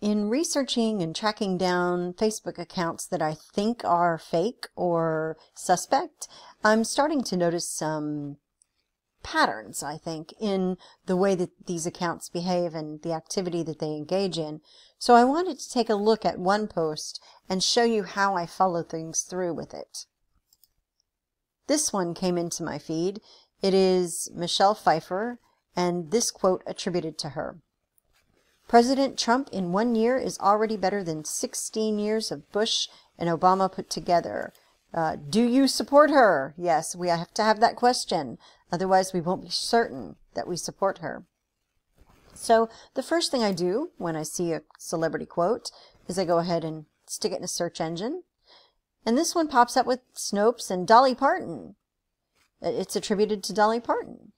In researching and tracking down Facebook accounts that I think are fake or suspect, I'm starting to notice some patterns, I think, in the way that these accounts behave and the activity that they engage in. So I wanted to take a look at one post and show you how I follow things through with it. This one came into my feed. It is Michelle Pfeiffer, and this quote attributed to her. President Trump in 1 year is already better than 16 years of Bush and Obama put together. Do you support her? Yes, we have to have that question. Otherwise, we won't be certain that we support her. So the first thing I do when I see a celebrity quote is I go ahead and stick it in a search engine. And this one pops up with Snopes and Dolly Parton. It's attributed to Dolly Parton.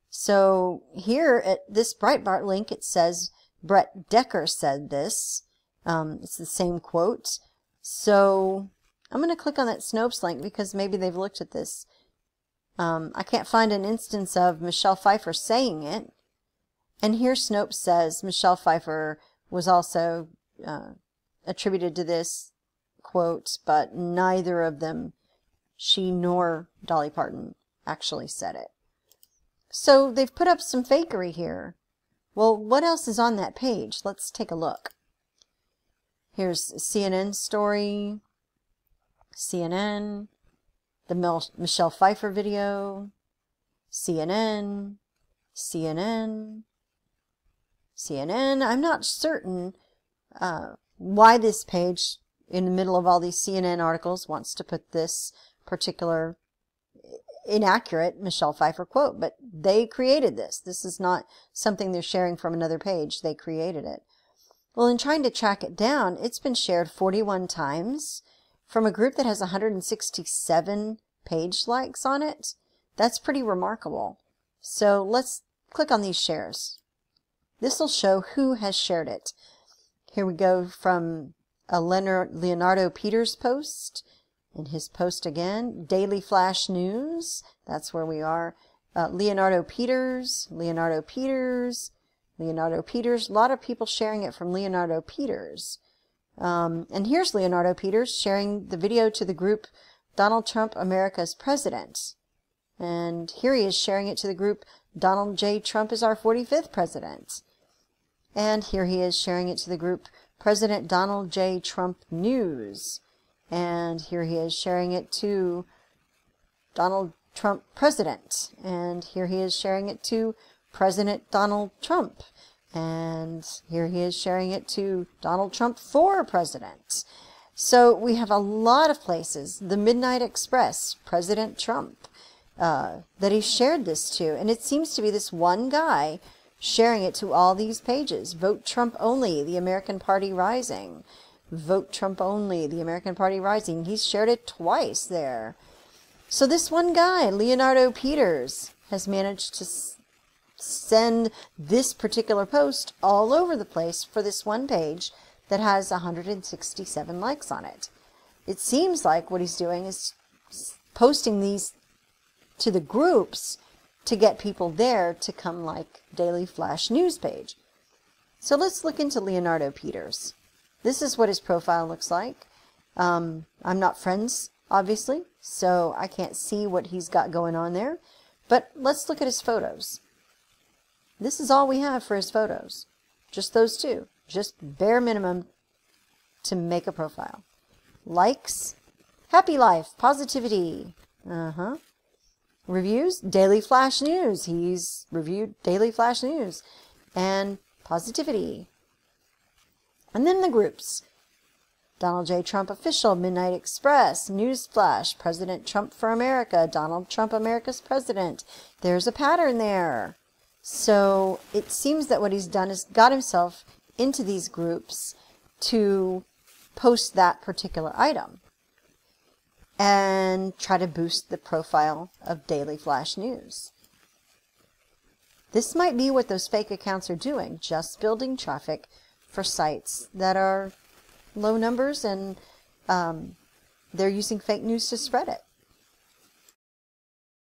So here at this Breitbart link, it says Brett Decker said this. It's the same quote. So I'm going to click on that Snopes link because maybe they've looked at this. I can't find an instance of Michelle Pfeiffer saying it. And here Snopes says Michelle Pfeiffer was also attributed to this quote, but neither of them, she nor Dolly Parton, actually said it. So they've put up some fakery here. Well, what else is on that page? Let's take a look. Here's a CNN story, CNN, the Michelle Pfeiffer video, CNN, CNN, CNN. I'm not certain why this page, in the middle of all these CNN articles, wants to put this particular inaccurate Michelle Pfeiffer quote, but they created this. This is not something they're sharing from another page. They created it. Well, in trying to track it down, it's been shared 41 times from a group that has 167 page likes on it. That's pretty remarkable. So let's click on these shares. This will show who has shared it. Here we go from a Leonardo Peters post. In his post again, Daily Flash News, that's where we are. Leonardo Peters, Leonardo Peters, Leonardo Peters. A lot of people sharing it from Leonardo Peters. And here's Leonardo Peters sharing the video to the group Donald Trump, America's President. And here he is sharing it to the group Donald J. Trump is our 45th President. And here he is sharing it to the group President Donald J. Trump News. And here he is sharing it to Donald Trump President. And here he is sharing it to President Donald Trump. And here he is sharing it to Donald Trump for President. So we have a lot of places. The Midnight Express, President Trump, that he shared this to. And it seems to be this one guy sharing it to all these pages. Vote Trump Only, the American Party Rising. Vote Trump Only, the American Party Rising. He's shared it twice there. So this one guy, Leonardo Peters, has managed to send this particular post all over the place for this one page that has 167 likes on it. It seems like what he's doing is posting these to the groups to get people there to come like Daily Flash News page. So let's look into Leonardo Peters. This is what his profile looks like. I'm not friends, obviously, so I can't see what he's got going on there. But let's look at his photos. This is all we have for his photos. Just those two. Just bare minimum to make a profile. Likes, happy life, positivity. Reviews, Daily Flash News. He's reviewed Daily Flash News. And positivity. And then the groups. Donald J. Trump Official, Midnight Express, Newsflash, President Trump for America, Donald Trump, America's President. There's a pattern there. So it seems that what he's done is got himself into these groups to post that particular item and try to boost the profile of Daily Flash News. This might be what those fake accounts are doing, just building traffic for sites that are low numbers, and they're using fake news to spread it.